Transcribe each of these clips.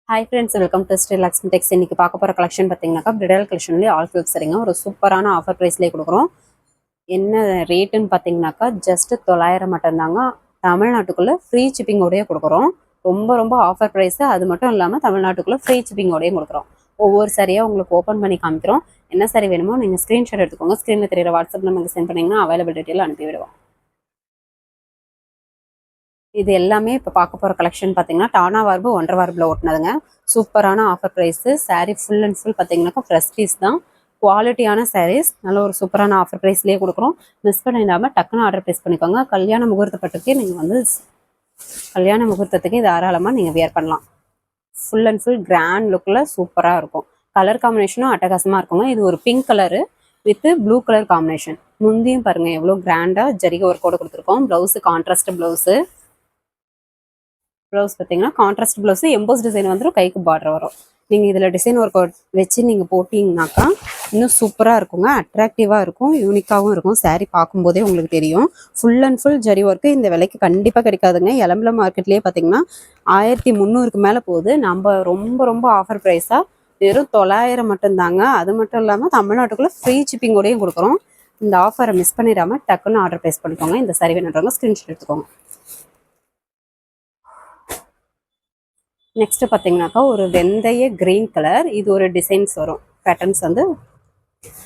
Hi friends, welcome to Sri Lakshmi Tex. இன்னைக்கு பார்க்க போகிற கலெக்ஷன் பார்த்தீங்கன்னாக்கா பிரிடல் கலெக்ஷன்லேயே ஆல் ஃபில்ப் சரிங்க. ஒரு சூப்பரான ஆஃபர் ப்ரைஸ்லேயே கொடுக்குறோம். என்ன ரேட்டுன்னு பார்த்தீங்கன்னாக்கா ஜஸ்ட் 900 மட்டும்தாங்க. தமிழ்நாட்டுக்குள்ளே ஃப்ரீ ஷிப்பிங்கோடையே கொடுக்குறோம். ரொம்ப ரொம்ப ஆஃபர் ப்ரைஸு. அது மட்டும் இல்லாமல் தமிழ்நாட்டுக்குள்ளே ஃப்ரீ ஷிப்பிங்கோடையும் கொடுக்குறோம். ஒவ்வொரு சரியாக உங்களுக்கு ஓப்பன் பண்ணி காமிக்கிறோம். என்ன சரி வேணுமோ நீங்கள் ஸ்க்ரீன்ஷாட் எடுத்துக்கோங்க. ஸ்க்ரீனில் தெரியிற வாட்ஸ்அப் நம்பருக்கு சென்ட் பண்ணிங்கன்னா அவைலபிள் டீட்டெயில் அனுப்பிவிடுவோம். இது எல்லாமே இப்போ பார்க்க போகிற கலெக்ஷன் பார்த்தீங்கன்னா டானா வார்பு 1.5 வார்பில் ஓட்டினதுங்க. சூப்பரான offer price. Sari full and full பார்த்தீங்கன்னாக்கா ஃப்ரெஷ் பீஸ் தான். குவாலிட்டியான சாரீஸ். நல்ல ஒரு சூப்பரான ஆஃபர் ப்ரைஸ்லேயே கொடுக்குறோம். மிஸ் பண்ணிடாமல் டக்குன்னு ஆர்டர் ப்ளேஸ் பண்ணிக்கோங்க. கல்யாண முகூர்த்தப்பட்டுக்கு நீங்கள் வந்து கல்யாண முகூர்த்தத்துக்கு தாராளமாக நீங்கள் வியர் பண்ணலாம். ஃபுல் அண்ட் ஃபுல் கிராண்ட் லுக்கில் சூப்பராக இருக்கும். கலர் காம்பினேஷனும் அட்டகாசமாக இருக்குங்க. இது ஒரு pink colour with blue colour combination. முந்தியும் பாருங்கள் எவ்வளோ கிராண்டாக ஜரிகை ஒர்க்கோடு கொடுத்துருக்கோம். Blouse contrast blouse. ப்ளவுஸ் பார்த்தீங்கன்னா கான்ட்ராஸ்ட் ப்ளவுஸு எம்போஸ் டிசைன் வந்துடும். கைக்கு பார்டர் வரும். நீங்கள் இதில் டிசைன் ஒர்க் வச்சு நீங்கள் போட்டிங்கனாக்கா இன்னும் சூப்பராக இருக்குங்க. அட்ராக்டிவாக இருக்கும், யூனிக்காகவும் இருக்கும். சாரீ பார்க்கும்போதே உங்களுக்கு தெரியும். Full and full zari work. இந்த விலைக்கு கண்டிப்பாக கிடைக்காதுங்க. எலம்பலம் மார்க்கெட்லேயே பார்த்தீங்கன்னா 1300க்கு மேலே போகுது. நம்ம ரொம்ப ரொம்ப ஆஃபர் ப்ரைஸாக வெறும் 900 மட்டும்தாங்க. அது மட்டும் இல்லாமல் தமிழ்நாட்டுக்குள்ளே ஃப்ரீ ஷிப்பிங்கோடையும் கொடுக்குறோம். இந்த ஆஃபரை மிஸ் பண்ணிடாமல் டக்குன்னு ஆர்டர் ப்ளேஸ் பண்ணிக்கோங்க. இந்த சாரீ வேணுன்றவங்க ஸ்க்ரீன்ஷாட் எடுத்துக்கோங்க. நெக்ஸ்ட் பார்த்தீங்கன்னாக்கா ஒரு வெந்தய கிரீன் கலர். இது ஒரு டிசைன்ஸ் வரும். பேட்டர்ன்ஸ் வந்து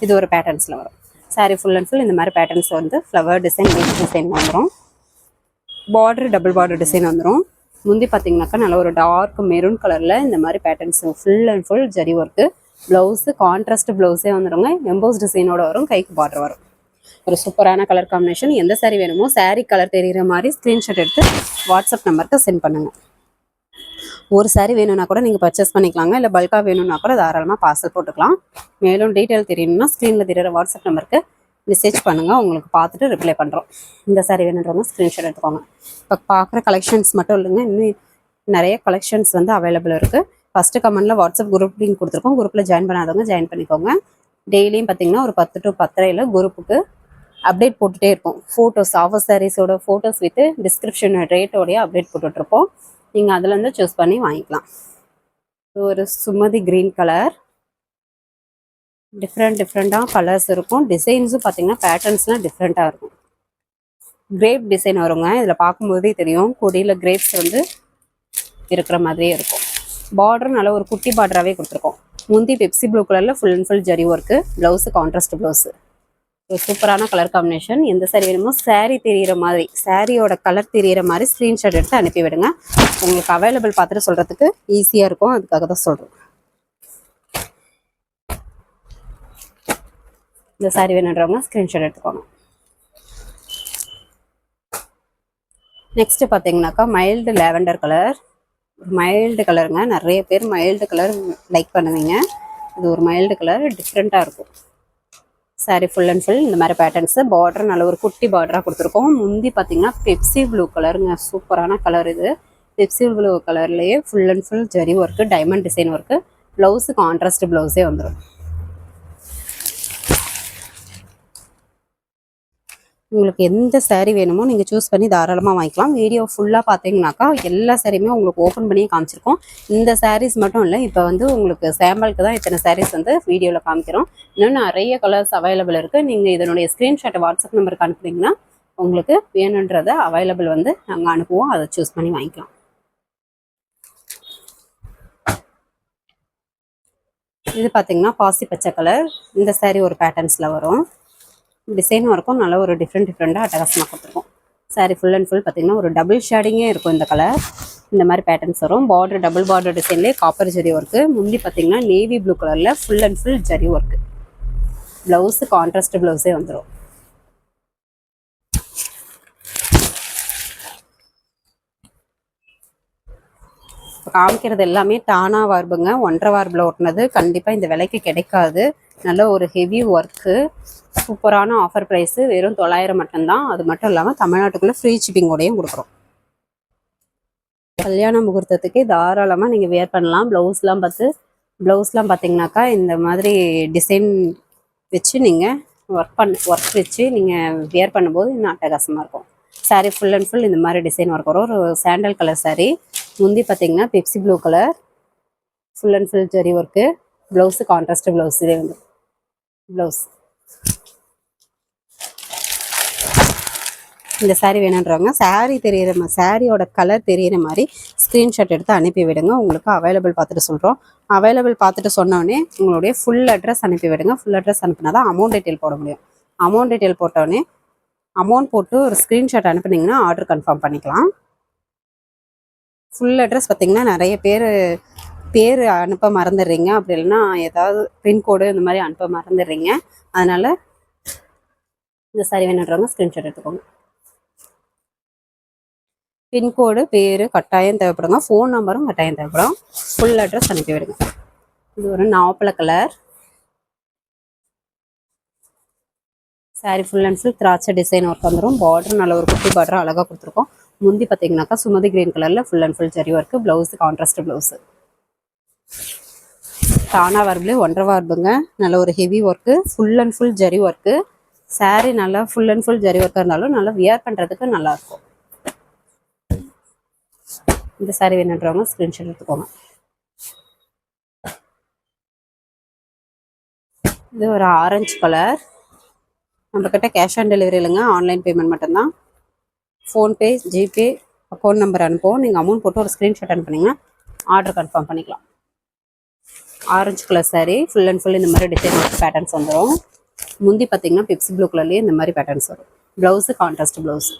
இது ஒரு பேட்டர்ன்ஸில் வரும். சாரீ ஃபுல் அண்ட் ஃபுல் இந்த மாதிரி பேட்டர்ன்ஸ் வந்து ஃப்ளவர் டிசைன், லீஃப் டிசைன் வந்துடும். பார்டர் டபுள் பார்டர் டிசைன் வந்துடும். முந்தி பார்த்தீங்கன்னாக்கா நல்ல ஒரு டார்க் மெரூன் கலரில் இந்த மாதிரி patterns full and full zari work. Blouse contrast ப்ளவுஸே வந்துடுங்க. எம்போஸ் டிசைனோட வரும். கைக்கு பார்டர் வரும். ஒரு சூப்பரான கலர் காம்பினேஷன். எந்த சாரீ வேணுமோ சாரீ கலர் தெரிகிற மாதிரி ஸ்க்ரீன்ஷாட் எடுத்து வாட்ஸ்அப் நம்பருக்கு சென்ட் பண்ணுங்கள். ஒரு சாரீ வேணும்னா கூட நீங்கள் பர்ச்சேஸ் பண்ணிக்கலாங்க. இல்லை பல்காக வேணும்னா கூட தாராளமாக பார்சல் போட்டுக்கலாம். மேலும் டீட்டெயில் தெரியணும்னா ஸ்க்ரீனில் தெரிகிற வாட்ஸ்அப் நம்பருக்கு மெசேஜ் பண்ணுங்கள். உங்களுக்கு பார்த்துட்டு ரிப்ளை பண்ணுறோம். இந்த சாரீ வேணுன்றவங்க ஸ்க்ரீன்ஷாட் எடுத்துக்கோங்க. இப்போ பார்க்குற கலெக்ஷன்ஸ் மட்டும் இல்லைங்க, இன்னும் நிறைய கலெக்ஷன்ஸ் வந்து அவைலபிள் இருக்குது. ஃபஸ்ட்டு கமெண்டில் வாட்ஸ்அப் குரூப் லிங்க் கொடுத்துருக்கோம். குரூப்பில் ஜாயின் பண்ணாதவங்க ஜாயின் பண்ணிக்கோங்க. டெய்லியும் பார்த்தீங்கன்னா ஒரு 10 to 10:30 குரூப்புக்கு அப்டேட் போட்டுகிட்டே இருக்கும். ஃபோட்டோஸ், ஆஃபர் சாரீஸோட ஃபோட்டோஸ் வித்து டிஸ்கிரிப்ஷன் ரேட்டோடைய அப்டேட் போட்டுட்ருப்போம். நீங்கள் அதுலேருந்து சூஸ் பண்ணி வாங்கிக்கலாம். ஒரு சுமதி கிரீன் கலர். டிஃப்ரெண்ட்டாக கலர்ஸ் இருக்கும். டிசைன்ஸும் பார்த்தீங்கன்னா பேட்டர்ன்ஸ்லாம் டிஃப்ரெண்ட்டாக இருக்கும். கிரேப் டிசைன் வருங்க. இதில் பார்க்கும்போதே தெரியும் கொடியில் கிரேப்ஸ் வந்து இருக்கிற மாதிரியே இருக்கும். பார்டர் நல்ல ஒரு குட்டி பார்டராகவே கொடுத்துருக்கோம். முந்தி பெப்சி ப்ளூ கலரில் full and full zari work. Blouse contrast blouse. ஒரு சூப்பரான கலர் காம்பினேஷன். எந்த சாரீ வேணுமோ சாரீ தெரிகிற மாதிரி, சாரியோட கலர் தெரிகிற மாதிரி ஸ்க்ரீன்ஷாட் எடுத்து அனுப்பிவிடுங்க. உங்களுக்கு அவைலபிள் பார்த்துட்டு சொல்கிறதுக்கு ஈஸியாக இருக்கும். அதுக்காக தான் சொல்கிறோம். இந்த சாரீ வேணுன்றவங்க ஸ்க்ரீன்ஷாட் எடுத்துக்கோங்க. நெக்ஸ்ட்டு பார்த்தீங்கன்னாக்கா மைல்டு லேவெண்டர் கலர். மைல்டு கலருங்க. நிறைய பேர் மைல்டு கலர் லைக் பண்ணுவீங்க. இது ஒரு மைல்டு கலர், டிஃப்ரெண்ட்டாக இருக்கும். சாரீ ஃபுல் அண்ட் ஃபுல் இந்த மாதிரி பேட்டர்ன்ஸு. பார்டர் நல்ல ஒரு குட்டி பார்டராக கொடுத்துருக்கோம். முந்தி பார்த்தீங்கன்னா பெப்சி ப்ளூ கலருங்க. சூப்பரான கலர் இது. பெப்சி ப்ளூ கலர்லேயே full and full zari work, diamond design work. Blouse contrast ப்ளவுஸே வந்துடும். உங்களுக்கு எந்த சாரீ வேணுமோ நீங்கள் சூஸ் பண்ணி தாராளமாக வாங்கிக்கலாம். வீடியோ ஃபுல்லாக பார்த்தீங்கன்னாக்கா எல்லா சாரியுமே உங்களுக்கு ஓப்பன் பண்ணியே காமிச்சிருக்கோம். இந்த சாரீஸ் மட்டும் இல்லை, இப்போ வந்து உங்களுக்கு சாம்பிளுக்கு தான் இத்தனை சாரீஸ் வந்து வீடியோவில் காமிக்கிறோம். இன்னும் நிறைய கலர்ஸ் அவைலபிள் இருக்குது. நீங்கள் இதனுடைய ஸ்க்ரீன்ஷாட்டை வாட்ஸ்அப் நம்பருக்கு அனுப்புனீங்கன்னா உங்களுக்கு வேணுன்றதை அவைலபிள் வந்து நாங்கள் அனுப்புவோம். அதை சூஸ் பண்ணி வாங்கிக்கலாம். இது பார்த்தீங்கன்னா பாசி பச்சை கலர். இந்த சாரீ ஒரு பேட்டர்ன்ஸில் வரும். டிசைனும் இருக்கும். நல்ல ஒரு டிஃப்ரெண்ட்டாக அட்டகாசமாக கொடுத்துருக்கோம். சாரீ ஃபுல் அண்ட் ஃபுல் பார்த்தீங்கன்னா ஒரு டபுள் ஷேடிங்கே இருக்கும். இந்த கலர் இந்த மாதிரி பேட்டர்ன்ஸ் வரும். பார்டர் டபுள் பார்டர் டிசைன்லேயே காப்பர் ஜரி ஒர்க்கு. முந்தி பார்த்தீங்கன்னா நேவி ப்ளூ கலரில் full and full zari work. Blouse contrast ப்ளவுஸே வந்துடும். இப்போ காமிக்கிறது எல்லாமே டானா வார்புங்க. 1.5 வார்பில் ஓட்டினது. கண்டிப்பாக இந்த விலைக்கு கிடைக்காது. நல்ல ஒரு ஹெவி ஒர்க்கு. சூப்பரான ஆஃபர் ப்ரைஸு. வெறும் 900 மட்டும்தான். அது மட்டும் இல்லாமல் தமிழ்நாட்டுக்குள்ளே ஃப்ரீ ஷிப்பிங்கோடையும் கொடுக்குறோம். கல்யாண முகூர்த்தத்துக்கு தாராளமாக நீங்கள் வேர் பண்ணலாம். ப்ளவுஸ்லாம் பார்த்தீங்கன்னாக்கா இந்த மாதிரி டிசைன் வச்சு நீங்கள் ஒர்க் வச்சு நீங்கள் வேர் பண்ணும்போது இன்னும் அட்டகாசமாக இருக்கும். சாரீ ஃபுல் அண்ட் ஃபுல் இந்த மாதிரி டிசைன் ஒர்க் வரும். ஒரு சாண்டல் கலர் சாரீ. முந்தி பார்த்தீங்கன்னா Pepsi blue colour. Full and full zari work. Blouse contrast blouse. இதே வந்து ப்ளவுஸ். இந்த சாரீ வேணுன்றவங்க சாரீ தெரியிற மாதிரி, சாரியோட கலர் தெரியிற மாதிரி ஸ்க்ரீன்ஷாட் எடுத்து அனுப்பி விடுங்க. உங்களுக்கு அவைலபிள் பார்த்துட்டு சொல்கிறோம். அவைலபிள் பார்த்துட்டு சொன்னோடனே உங்களுடைய ஃபுல் அட்ரஸ் அனுப்பி விடுங்க. ஃபுல் அட்ரஸ் அனுப்பினா தான் அமௌண்ட் டீட்டெயில் போட முடியும். அமௌண்ட் டீட்டெயில் போட்டோடனே அமௌண்ட் போட்டு ஒரு ஸ்க்ரீன்ஷாட் அனுப்புனீங்கன்னா ஆர்டர் கன்ஃபார்ம் பண்ணிக்கலாம். ஃபுல் அட்ரஸ் பார்த்திங்கன்னா நிறைய பேர் அனுப்ப மறந்துடுறீங்க. அப்படி இல்லைன்னா ஏதாவது பின்கோடு இந்த மாதிரி அனுப்ப மறந்துடுறீங்க. அதனால் இந்த சாரி வேணுன்றவங்க ஸ்க்ரீன்ஷாட் எடுத்துக்கோங்க. பின்கோடு, பேர் கட்டாயம் தேவைப்படுங்க. ஃபோன் நம்பரும் கட்டாயம் தேவைப்படும். ஃபுல் அட்ரஸ் அனுப்பி விடுங்க. இது ஒரு நாவப்பழ colour sari. Full and full திராட்சை டிசைன் ஒர்க் வந்துடும். பார்டர் நல்ல ஒரு குட்டி பார்டர் அழகாக கொடுத்துருக்கோம். முந்தி பார்த்தீங்கன்னாக்கா சுமதி கிரீன் கலரில் full and full zari work. Blouse contrast blouse. தானா வர்புலே 1.5 வார்புங்க. நல்ல ஒரு heavy work. Full and full zari work. Sari நல்லா ஃபுல் அண்ட் ஃபுல் ஜரி ஒர்க்காக இருந்தாலும் நல்லா வியர் பண்ணுறதுக்கு நல்லாயிருக்கும். இந்த சாரி வேணுன்றவங்க ஸ்க்ரீன்ஷாட் எடுத்துக்கோங்க. இது ஒரு ஆரஞ்சு கலர். நம்மக்கிட்ட கேஷ் ஆன் டெலிவரி இல்லைங்க, ஆன்லைன் பேமெண்ட் மட்டும்தான். ஃபோன்பே, ஜிபே, அக்கௌண்ட் நம்பர் அனுப்புவோம். நீங்கள் அமௌண்ட் போட்டு ஒரு ஸ்க்ரீன்ஷாட் அனுப்புனீங்கன்னா ஆர்டர் கன்ஃபார்ம் பண்ணிக்கலாம். Orange colour sari. Full and full இந்த மாதிரி டிசைன் பேட்டர்ன்ஸ் வந்துடும். முந்தி பார்த்தீங்கன்னா பிப்சி ப்ளூ கலர்லேயே இந்த மாதிரி பேட்டர்ன்ஸ் வரும். Blouse contrast blouse.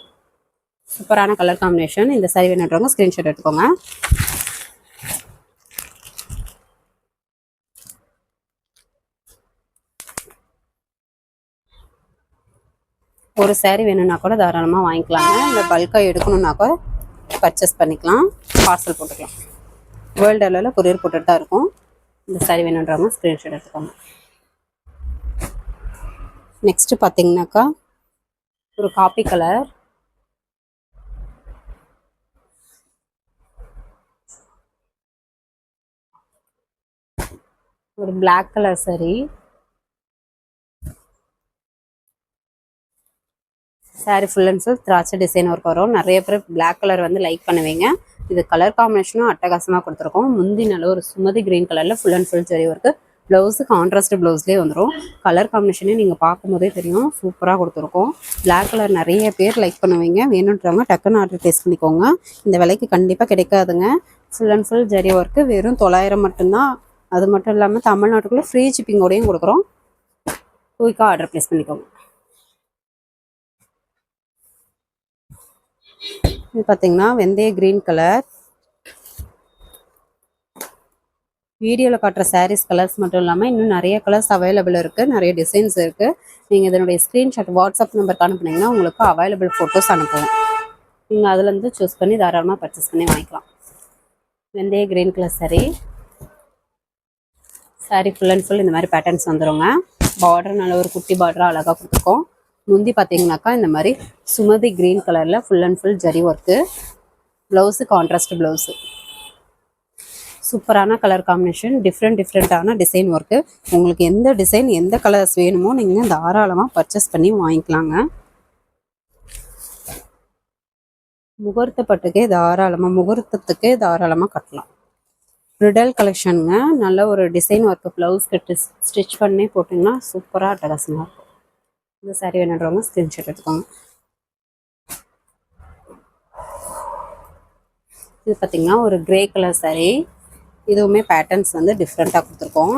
சூப்பரான கலர் காம்பினேஷன். இந்த சாரி வேணுன்றவங்க ஸ்க்ரீன்ஷாட் எடுத்துக்கோங்க. ஒரு சாரி வேணும்னா கூட தாராளமாக வாங்கிக்கலாங்க. இல்லை பல்காக எடுக்கணுன்னா கூட பர்ச்சேஸ் பண்ணிக்கலாம். பார்சல் போட்டுக்கலாம். வேர்ல்டு அளவில் கொரியர் போட்டுட்டு தான் இருக்கும். இந்த சாரி வேணுன்றவங்க ஸ்க்ரீன்ஷாட் எடுத்துக்கோங்க. நெக்ஸ்ட்டு பார்த்தீங்கன்னாக்கா ஒரு காப்பி கலர். ஒரு black colour sari. Sari full and full திராட்சை டிசைன் ஒர்க் வரும். நிறைய பேர் பிளாக் கலர் வந்து லைக் பண்ணுவீங்க. இது கலர் காம்பினேஷனும் அட்டகாசமாக கொடுத்துருக்கோம். முந்தி நல்ல ஒரு சுமதி கிரீன் கலரில் full and full zari work. Blouse contrast ப்ளவுஸ்லேயே வந்துடும். கலர் காம்பினேஷனே நீங்கள் பார்க்கும்போதே தெரியும், சூப்பராக கொடுத்துருக்கோம். பிளாக் கலர் நிறைய பேர் லைக் பண்ணுவீங்க. வேணுன்றவங்க டக்குன்னு ஆர்டர் ப்ளேஸ் பண்ணிக்கோங்க. இந்த விலைக்கு கண்டிப்பாக கிடைக்காதுங்க. Full and full zari work வெறும் 900 மட்டும்தான். அது மட்டும் இல்லாமல் தமிழ்நாட்டுக்குள்ளே ஃப்ரீ ஷிப்பிங்கோடையும் கொடுக்குறோம். குயிக்காக ஆர்டர் ப்ளேஸ் பண்ணிக்கோங்க. இது பார்த்தீங்கன்னா வெந்தய கிரீன் கலர். வீடியோவில் காட்டுற சாரீஸ் கலர்ஸ் மட்டும் இல்லாமல் இன்னும் நிறைய கலர்ஸ் அவைலபிள் இருக்குது. நிறைய டிசைன்ஸ் இருக்குது. நீங்கள் இதனுடைய ஸ்க்ரீன்ஷாட் வாட்ஸ்அப் நம்பருக்கு அனுப்புனீங்கன்னா உங்களுக்கு அவைலபிள் ஃபோட்டோஸ் அனுப்புவோம். நீங்கள் அதுலேருந்து சூஸ் பண்ணி தாராளமாக பர்ச்சேஸ் பண்ணி வாங்கிக்கலாம். வெந்தய green colour sari. Sari full and full இந்த மாதிரி பேட்டர்ன்ஸ் வந்துடுங்க. பார்டர் நல்ல ஒரு குட்டி பார்டராக அழகாக கொடுத்துருக்கோம். முந்தி பார்த்தீங்கன்னாக்கா இந்த மாதிரி சுமதி கிரீன் கலரில் full and full zari work. Blouse contrast blouse. சூப்பரான கலர் காம்பினேஷன். டிஃப்ரெண்ட்டான டிசைன் ஒர்க்கு. உங்களுக்கு எந்த டிசைன் எந்த கலர்ஸ் வேணுமோ நீங்கள் தாராளமாக பர்ச்சேஸ் பண்ணி வாங்கிக்கலாங்க. முகூர்த்தத்துக்கே தாராளமாக கட்டலாம். ப்ரிடல் கலெக்ஷனுங்க. நல்ல ஒரு டிசைன் ஒர்க்கு. ப்ளவுஸ் கட்டு ஸ்டிச் பண்ணி போட்டிங்கன்னா சூப்பராக அட்டகாசமாக இருக்கும். இந்த சாரி வேணுன்றவங்க ஸ்க்ரீன்ஷாட் எடுத்துக்கோங்க. இது பார்த்தீங்கன்னா ஒரு கிரே கலர் சாரி. இதுவுமே பேட்டர்ன்ஸ் வந்து டிஃப்ரெண்ட்டாக கொடுத்துருக்கோம்.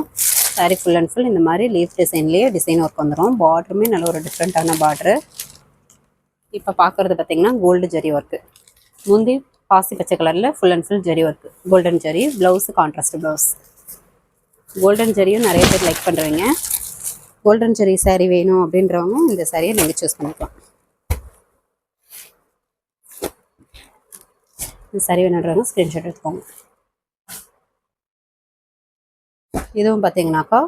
சாரி ஃபுல் அண்ட் ஃபுல் இந்த மாதிரி லீஃப் டிசைன்லேயே டிசைன் ஒர்க் வந்துடும். பார்டருமே நல்ல ஒரு டிஃப்ரெண்ட்டான பார்டரு. இப்போ பார்க்குறது பார்த்தீங்கன்னா கோல்டு ஜரி ஒர்க்கு. முந்தி பாசி பச்சை கலரில் full and full zari work. Golden zari. Blouse contrast blouse. Golden ஜரியும் நிறைய பேர் லைக் பண்ணுறீங்க. கோல்டன் ஜரி சாரீ வேணும் அப்படின்றவங்க இந்த சாரியை நீங்கள் சூஸ் பண்ணிக்கலாம். இந்த சாரி வேணுன்றவங்க ஸ்க்ரீன்ஷாட் எடுத்துக்கோங்க. இதுவும் பார்த்தீங்கன்னாக்கா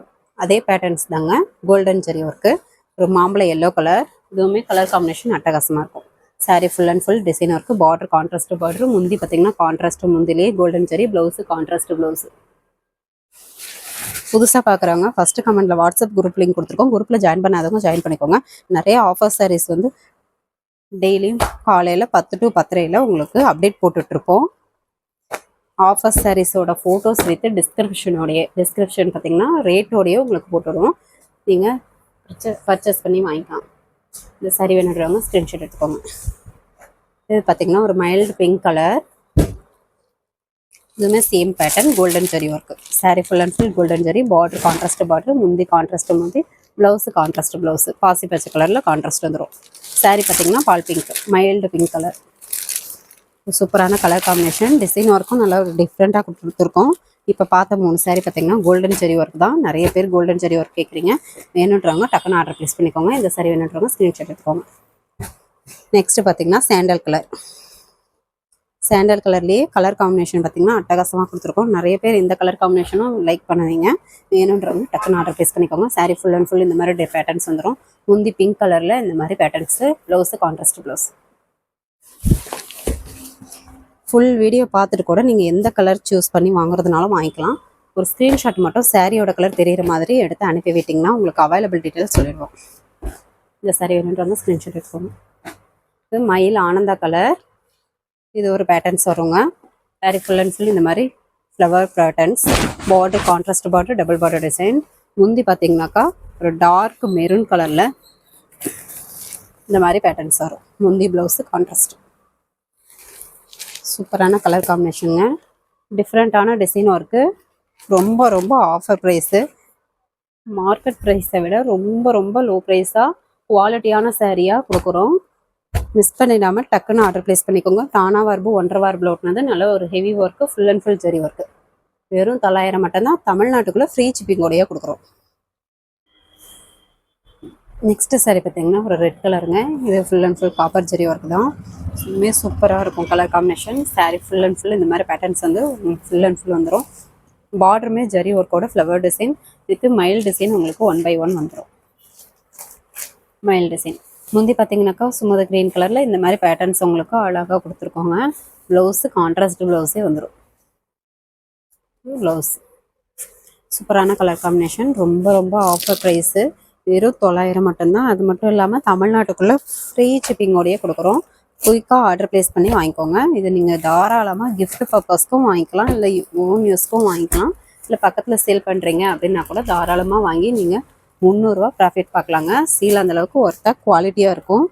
அதே பேட்டர்ன்ஸ் தாங்க. Golden zari work. ஒரு மாம்பழ எல்லோ கலர். இதுவுமே கலர் காம்பினேஷன் அட்டகாசமாக இருக்கும். Sari full and full design work. Border contrast border. முந்தி பார்த்தீங்கன்னா கான்ட்ராஸ்ட் முந்திலே golden zari. Blouse contrast blouse. புதுசாக பார்க்குறவங்க ஃபஸ்ட்டு கமெண்ட்டில் வாட்ஸ்அப் குரூப் லிங்க் கொடுத்துருக்கோம். குரூப்பில் ஜாயின் பண்ணாதவங்க ஜாயின் பண்ணிக்கோங்க. நிறைய ஆஃபர் சாரீஸ் வந்து டெய்லியும் காலையில் 10 to 10:30 உங்களுக்கு அப்டேட் போட்டுட்ருப்போம். ஆஃபர் சாரீஸோட ஃபோட்டோஸ் வித் டிஸ்கிரிப்ஷன் பார்த்தீங்கன்னா ரேட்டோடையே உங்களுக்கு போட்டுவிடுவோம். நீங்கள் பர்ச்சேஸ் பண்ணி வாங்கிக்கலாம். இந்த சாரீ வேணுன்றவங்க ஸ்க்ரீன்ஷாட் எடுத்துக்கோங்க. இது பார்த்தீங்கன்னா ஒரு மைல்டு பிங்க் கலர். இதுவுமே same pattern, golden zari work. Sari full and full golden zari, border contrast border, முந்தி கான்ட்ராஸ்ட் முந்தி, ப்ளவுஸு கான்ட்ராஸ்ட் ப்ளவுஸு, பாசி பச்சை கலரில் கான்ட்ராஸ்ட் வந்துடும். சாரீ பார்த்தீங்கன்னா பால் பிங்க், மைல்டு பிங்க் கலர். சூப்பரான கலர் காம்பினேஷன். டிசைன் ஒர்க்கும் நல்லா ஒரு டிஃப்ரெண்ட்டாக கொடுத்துருக்கோம். இப்போ பார்த்த 3 சாரீ பார்த்தீங்கன்னா கோல்டன் ஜரி ஒர்க் தான். நிறைய பேர் கோல்டன் ஜரி ஒர்க் கேட்குறீங்க. வேணுன்றவங்க டக்குன்னு ஆர்டர் ப்ளேஸ் பண்ணிக்கோங்க. இந்த சாரீ வேணுன்றவங்க ஸ்க்ரீன்ஷாட் எடுத்துக்கோங்க. நெக்ஸ்ட்டு பார்த்தீங்கன்னா சாண்டல் கலர். சாண்டல் கலர்லேயே கலர் காம்பினேஷன் பார்த்தீங்கன்னா அட்டகாசமாக கொடுத்துருக்கோம். நிறைய பேர் இந்த கலர் காம்பினேஷனும் லைக் பண்ணுவீங்க. வேணுன்றவங்க டக்குன்னு ஆர்டர் ப்ளேஸ் பண்ணிக்கோங்க. சாரீ ஃபுல் அண்ட் ஃபுல் இந்த மாதிரி பேட்டர்ன்ஸ் வந்துடும். முந்தி பிங்க் கலரில் இந்த மாதிரி patterns, blouse contrast blouse. Full video பார்த்துட்டு கூட நீங்கள் எந்த கலர் சூஸ் பண்ணி வாங்குறதுனாலும் வாங்கிக்கலாம். ஒரு ஸ்க்ரீன்ஷாட் மட்டும் சாரியோட கலர் தெரிகிற மாதிரி எடுத்து அனுப்பி விட்டிங்கன்னா உங்களுக்கு அவைலபிள் டீட்டெயில்ஸ் சொல்லிடுவோம். இந்த சாரீ வேணுன்றவங்க ஸ்க்ரீன்ஷாட் எடுத்துக்கோங்க. இது மயில் ஆனந்தா கலர். இது ஒரு பேட்டர்ன்ஸ் வருங்க. சாரீ ஃபுல் அண்ட் ஃபுல் இந்த மாதிரி flower patterns, border contrast border, double border design. முந்தி பார்த்தீங்கன்னாக்கா ஒரு டார்க் மெரூன் கலரில் இந்த மாதிரி பேட்டர்ன்ஸ் வரும். முந்தி ப்ளவுஸு கான்ட்ராஸ்ட். சூப்பரான கலர் காம்பினேஷனுங்க. டிஃப்ரெண்ட்டான டிசைன் ஒர்க்கு. ரொம்ப ரொம்ப ஆஃபர் ப்ரைஸு. மார்க்கெட் ப்ரைஸை விட ரொம்ப ரொம்ப லோ ப்ரைஸாக குவாலிட்டியான சாரியாக கொடுக்குறோம். மிஸ் பண்ணிடாமல் டக்குன்னு ஆர்டர் ப்ளேஸ் பண்ணிக்கோங்க. தானா வார்பு 1.5 வார்பில் ஓட்டினது நல்ல ஒரு heavy work, full and full zari work. வெறும் 900 மட்டும்தான். தமிழ்நாட்டுக்குள்ளே ஃப்ரீ ஷிப்பிங்கோடையே கொடுக்குறோம். நெக்ஸ்ட்டு சாரீ பார்த்தீங்கன்னா ஒரு ரெட் கலருங்க. இது full and full copper zari work தான். இதுவுமே சூப்பராக இருக்கும் colour combination. Sari full and full இந்த மாதிரி பேட்டர்ன்ஸ் வந்து ஃபுல் அண்ட் ஃபுல் வந்துடும். பார்டருமே ஜரி ஒர்க்கோட ஃப்ளவர் டிசைன் வித் மைல் டிசைன் உங்களுக்கு 1 by 1 வந்துடும். மைல் டிசைன். முந்தி பார்த்தீங்கன்னாக்கா சும்மா க்ரீன் கலரில் இந்த மாதிரி பேட்டர்ன்ஸ் உங்களுக்கு அழகாக கொடுத்துருக்கோங்க. ப்ளவுஸு கான்ட்ராஸ்ட் ப்ளவுஸே வந்துடும். ப்ளவுஸ் சூப்பரான கலர் காம்பினேஷன். ரொம்ப ரொம்ப ஆஃபர் ப்ரைஸு. வெறும் 900 மட்டும்தான். அது மட்டும் இல்லாமல் தமிழ்நாட்டுக்குள்ளே ஃப்ரீ ஷிப்பிங்கோடையே கொடுக்குறோம். குயிக்காக ஆர்டர் ப்ளேஸ் பண்ணி வாங்கிக்கோங்க. இது நீங்கள் தாராளமாக கிஃப்ட் பர்பஸ்க்கும் வாங்கிக்கலாம், இல்லை ஓன் யூஸ்க்கும் வாங்கிக்கலாம். இல்லை பக்கத்தில் சேல் பண்ணுறீங்க அப்படின்னா கூட தாராளமாக வாங்கி நீங்கள் 300 ரூபா ப்ராஃபிட் பார்க்கலாங்க. சீல் அந்தளவுக்கு ஒர்த்தாக குவாலிட்டியாக இருக்கும்.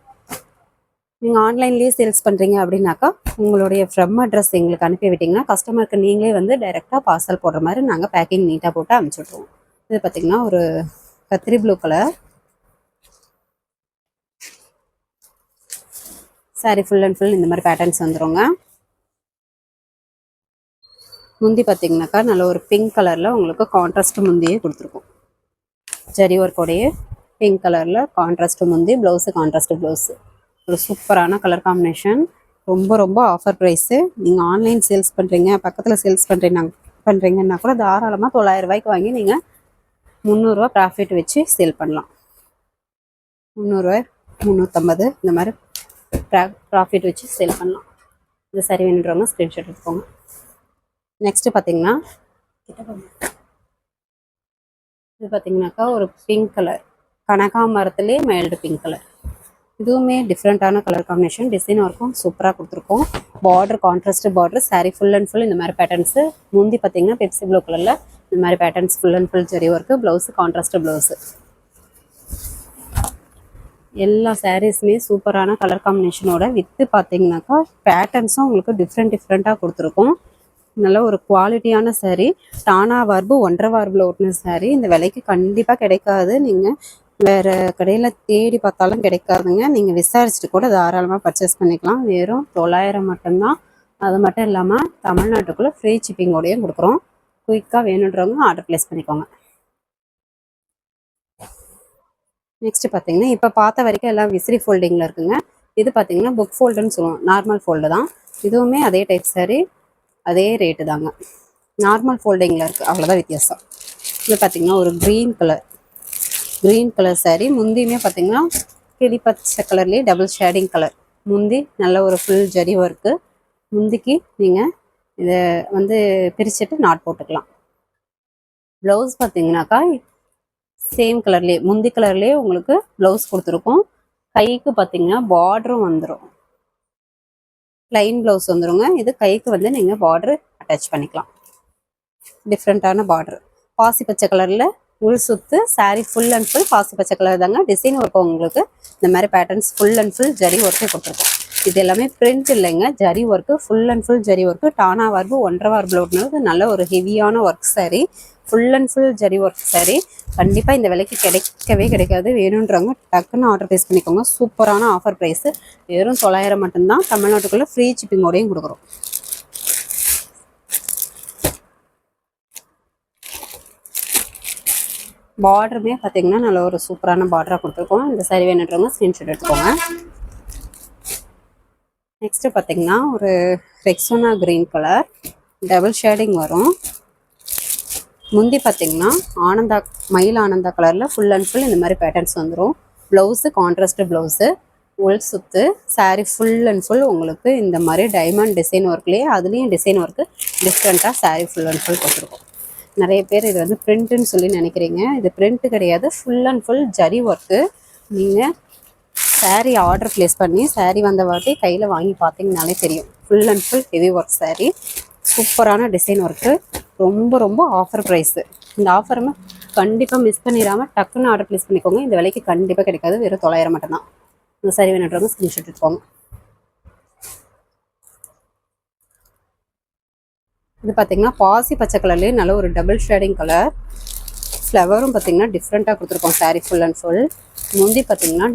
நீங்கள் ஆன்லைன்லேயே சேல்ஸ் பண்ணுறீங்க அப்படின்னாக்கா உங்களுடைய ஃப்ரம் அட்ரஸ் எங்களுக்கு அனுப்பி விட்டிங்கன்னா கஸ்டமருக்கு நீங்களே வந்து டைரெக்டாக பார்சல் போடுற மாதிரி நாங்கள் பேக்கிங் நீட்டாக போட்டு அனுப்பிச்சுட்ருவோம். இது பார்த்திங்கன்னா ஒரு கத்திரி blue colour. Sari full and full இந்த மாதிரி பேட்டர்ன்ஸ் வந்துடுங்க. முந்தி பார்த்தீங்கன்னாக்கா நல்ல ஒரு பிங்க் கலரில் உங்களுக்கு கான்ட்ராஸ்ட் முந்தியே கொடுத்துருக்கோம். ஜரி ஒர்க்கோடையே பிங்க் கலரில் கான்ட்ராஸ்ட் முந்தி, ப்ளவுஸு கான்ட்ராஸ்ட் ப்ளவுஸு. ஒரு சூப்பரான கலர் காம்பினேஷன். ரொம்ப ரொம்ப ஆஃபர் ப்ரைஸு. நீங்கள் ஆன்லைன் சேல்ஸ் பண்ணுறீங்க, பக்கத்தில் சேல்ஸ் பண்ணுறீங்கன்னா கூட தாராளமாக 900 ரூபாய்க்கு வாங்கி நீங்கள் 300 ரூபா ப்ராஃபிட் வச்சு சேல் பண்ணலாம். 300 ரூபாய் 350 இந்த மாதிரி ப்ராஃபிட் வச்சு சேல் பண்ணலாம். இந்த சாரீ வேணுன்றவங்க ஸ்க்ரீன்ஷாட் எடுத்துக்கோங்க. நெக்ஸ்ட்டு பார்த்தீங்கன்னா இது பார்த்தீங்கன்னாக்கா ஒரு பிங்க் கலர், கனகாமரத்துலேயே மைல்டு பிங்க் கலர். இதுவுமே டிஃப்ரெண்ட்டான கலர் காம்பினேஷன். டிசைன் ஒர்க்கும் சூப்பராக கொடுத்துருக்கோம். Border contrast border. Sari full and full இந்த மாதிரி பேட்டர்ன்ஸு. முந்தி பார்த்தீங்கன்னா பெப்சி ப்ளூ கலரில் இந்த மாதிரி patterns full and full zari work. Blouse contrast blouse. எல்லா சாரீஸுமே சூப்பரான கலர் காம்பினேஷனோட வித்து பார்த்தீங்கன்னாக்கா பேட்டர்ன்ஸும் உங்களுக்கு டிஃப்ரெண்ட்டாக கொடுத்துருக்கோம். நல்ல ஒரு குவாலிட்டியான சாரீ. தானா வார்பு 1.5 வார்பில் ஓட்டின சாரீ. இந்த விலைக்கு கண்டிப்பாக கிடைக்காது. நீங்கள் வேறு கடையில் தேடி பார்த்தாலும் கிடைக்காதுங்க. நீங்கள் விசாரிச்சுட்டு கூட தாராளமாக பர்ச்சேஸ் பண்ணிக்கலாம். வெறும் 900 மட்டும்தான். அது மட்டும் இல்லாமல் தமிழ்நாட்டுக்குள்ளே ஃப்ரீ ஷிப்பிங்கோடையும் கொடுக்குறோம். குயிக்காக வேணுன்றவங்க ஆர்டர் ப்ளேஸ் பண்ணிக்கோங்க. நெக்ஸ்ட் பார்த்தீங்கன்னா இப்போ பார்த்த வரைக்கும் எல்லாம் விசிறி ஃபோல்டிங்கில் இருக்குங்க. இது பார்த்தீங்கன்னா புக் ஃபோல்டுன்னு சொல்லுவோம். நார்மல் ஃபோல்டு தான். இதுவுமே அதே டைப் சாரீ, அதே ரேட்டு தாங்க. நார்மல் ஃபோல்டிங்கில் இருக்குது, அவ்வளோதான் வித்தியாசம். இது பார்த்தீங்கன்னா ஒரு க்ரீன் கலர் சாரீ. முந்தியுமே பார்த்தீங்கன்னா கிளி பச்சை கலர்லேயே டபுள் ஷேடிங் கலர். முந்தி நல்ல ஒரு ஃபுல் ஜரி ஒர்க்கு. முந்திக்கு நீங்கள் இதை வந்து பிரிச்சுட்டு நாட் போட்டுக்கலாம். ப்ளவுஸ் பார்த்தீங்கன்னாக்கா சேம் கலர்லேயே முந்தி கலர்லேயே உங்களுக்கு ப்ளவுஸ் கொடுத்துருக்கோம். கைக்கு பார்த்தீங்கன்னா பார்டரும் வந்துடும். ப்ளைன் ப்ளவுஸ் வந்துடுங்க. இது கைக்கு வந்து நீங்கள் பார்டர் அட்டாச் பண்ணிக்கலாம். டிஃப்ரெண்ட்டான பார்டர், பாசி பச்சை கலரில் உள் சுத்து. சாரீ ஃபுல் அண்ட் ஃபுல் பாசி பச்சை கலர் தாங்க. டிசைன் ஒர்க் உங்களுக்கு இந்த மாதிரி patterns full and full zari ஒர்க்கே கொடுத்துருக்கோம். இது எல்லாமே பிரிண்ட் இல்லைங்க, zari work, full and full zari work. டானா வார்பு 1.5 வார்பு லோட்னால நல்ல ஒரு ஹெவியான work sari, full and full zari work sari. கண்டிப்பாக இந்த விலைக்கு கிடைக்கவே கிடைக்காது. வேணுன்றவங்க டக்குன்னு ஆர்டர் ப்ளேஸ் பண்ணிக்கோங்க. சூப்பரான ஆஃபர் ப்ரைஸு, வெறும் 900 மட்டும்தான். தமிழ்நாட்டுக்குள்ளே ஃப்ரீ ஷிப்பிங்கோடையும் கொடுக்குறோம். பார்டருமே பார்த்தீங்கன்னா நல்ல ஒரு சூப்பரான பார்டராக கொடுத்துருக்கோம். இந்த சாரீ வேணுன்றவங்க ஸ்க்ரீன்ஷாட் எடுத்துக்கோங்க. நெக்ஸ்ட்டு பார்த்தீங்கன்னா ஒரு Rexona green colour double shading வரும். முந்தி பார்த்தீங்கன்னா ஆனந்தா மயில் ஆனந்தா கலரில் ஃபுல் அண்ட் ஃபுல் இந்த மாதிரி பேட்டர்ன்ஸ் வந்துடும். ப்ளவுஸு கான்ட்ராஸ்ட் ப்ளவுஸு, உள் சுத்து. சாரீ ஃபுல் அண்ட் ஃபுல் உங்களுக்கு இந்த மாதிரி டைமண்ட் டிசைன் ஒர்க்லேயே அதுலேயும் டிசைன் ஒர்க்கு டிஃப்ரெண்ட்டாக சாரீ ஃபுல் அண்ட் ஃபுல் கொடுத்துருக்கோம். நிறைய பேர் இது வந்து பிரிண்ட்டுன்னு சொல்லி நினைக்கிறீங்க. இது பிரிண்ட்டு கிடையாது, full and full zari work. நீங்கள் சாரீ ஆர்டர் ப்ளேஸ் பண்ணி சாரீ வந்த வாட்டி கையில் வாங்கி பார்த்தீங்கனாலே தெரியும். Full and full heavy work sari, சூப்பரான டிசைன் ஒர்க்கு, ரொம்ப ரொம்ப ஆஃபர் ப்ரைஸு. இந்த ஆஃபருமே கண்டிப்பாக மிஸ் பண்ணிடாமல் டக்குன்னு ஆர்டர் ப்ளேஸ் பண்ணிக்கோங்க. இந்த விலைக்கு கண்டிப்பாக கிடைக்காது, வெறும் 900 மட்டும்தான். இந்த சாரீ வேணுன்றவங்க ஸ்க்ரீன்ஷாட் எடுத்துக்கோங்க. இது பார்த்தீங்கன்னா பாசி பச்சை கலர்லேயே நல்ல ஒரு டபுள் ஷேடிங் கலர். ஃப்ளவரும் பார்த்தீங்கன்னா டிஃப்ரெண்ட்டாக கொடுத்துருக்கோம் சாரீ ஃபுல் அண்ட் ஃபுல். முந்தி பார்த்தீங்கன்னா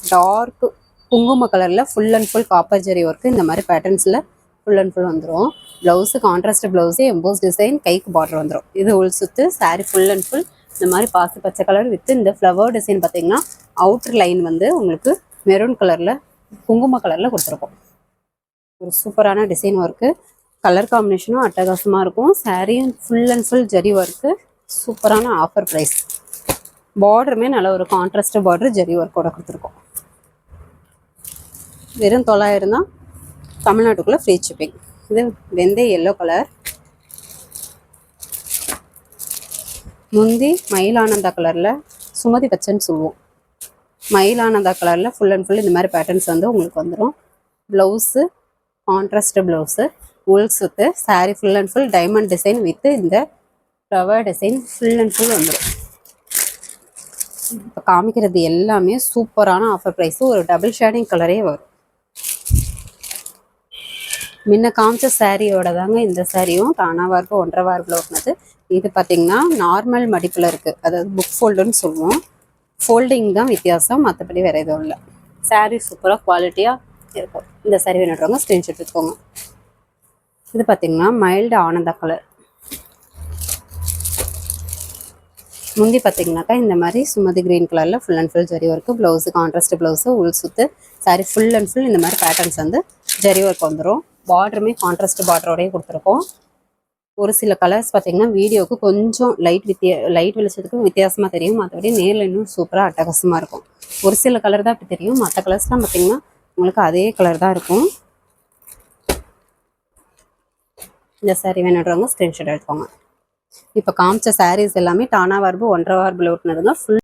டார்க் குங்கும கலரில் full and full copper zari work இந்த மாதிரி பேட்டர்ன்ஸில் ஃபுல் அண்ட் ஃபுல் வந்துடும். Blouse contrast blouse, emboss design, கைக்கு பார்டர் வந்துடும். இது உள் சுத்து. சாரீ ஃபுல் அண்ட் ஃபுல் இந்த மாதிரி பாசி பச்சை கலர் வித் இந்த ஃப்ளவர் டிசைன் பார்த்தீங்கன்னா அவுட்டர் லைன் வந்து உங்களுக்கு மெரூன் கலரில் குங்கும கலரில் கொடுத்துருக்கோம். ஒரு சூப்பரான டிசைன் ஒர்க்கு, கலர் காம்பினேஷனும் அட்டகாசமாக இருக்கும். சாரியும் full and full zari work, சூப்பரான ஆஃபர் ப்ரைஸ். பார்டருமே நல்ல ஒரு கான்ட்ராஸ்ட் பார்டர் ஜரி ஒர்க்கோட கொடுத்துருக்கோம். வெறும் 900 தான். தமிழ்நாட்டுக்குள்ளே ஃப்ரீ ஷிப்பிங். இது வெந்தய எல்லோ கலர். முந்தி மயிலானந்தா கலரில் சுமதி பச்சைன்னு சொல்லுவோம். மயிலானந்தா கலரில் ஃபுல் அண்ட் ஃபுல் இந்த மாதிரி பேட்டர்ன்ஸ் வந்து உங்களுக்கு வந்துடும். ப்ளவுஸு கான்ட்ராஸ்ட் ப்ளவுஸு, உள் சுத்து. Sari full and full diamond design with இந்த flower design full and full வந்துடும். இப்போ காமிக்கிறது எல்லாமே சூப்பரான ஆஃபர் ப்ரைஸு. ஒரு டபுள் ஷேடிங் கலரே வரும். முன்ன காமிச்ச சாரியோட தாங்க இந்த சாரியும் டானா வார்ப்பு 1.5 வார்ப்பில் ஓட்டினது. இது பார்த்தீங்கன்னா நார்மல் மடிப்பில் இருக்குது, அதாவது புக் ஃபோல்டுன்னு சொல்லுவோம். ஃபோல்டிங் தான் வித்தியாசம், மற்றபடி வேறு எதுவும் இல்லை. சாரீ சூப்பராக குவாலிட்டியாக இருக்கும். இந்த சாரீ வேணுன்றவங்க ஸ்க்ரீன்ஷாட் எடுத்துக்கோங்க. இது பார்த்தீங்கன்னா மைல்டு ஆனந்தா கலர். முந்தி பார்த்தீங்கன்னாக்கா இந்த மாதிரி சுமதி கிரீன் கலரில் full and full zari work. Blouse contrast blouse, உள் சுத்து. சாரீ ஃபுல் அண்ட் ஃபுல் இந்த மாதிரி பேட்டர்ன்ஸ் வந்து ஜரி ஒர்க் வந்துடும். பார்டருமே கான்ட்ராஸ்ட் பார்டரோடய கொடுத்துருக்கோம். ஒரு சில கலர்ஸ் பார்த்தீங்கன்னா வீடியோவுக்கு கொஞ்சம் லைட் வெளிச்சத்துக்கு வித்தியாசமாக தெரியும், மற்றபடி நேரில் இன்னும் சூப்பராக அட்டகாசமாக இருக்கும். ஒரு சில கலர் தான் இப்படி தெரியும், மற்ற கலர்ஸ்லாம் பார்த்தீங்கன்னா உங்களுக்கு அதே கலர் தான் இருக்கும். இந்த சாரீ வேணுன்றவங்க ஸ்க்ரீன்ஷாட் எடுத்துக்கோங்க. இப்போ காமிச்ச சாரீஸ் எல்லாமே டானா வார்பு 1.5 வார்பில் ஓட்டினதுங்க. ஃபுல்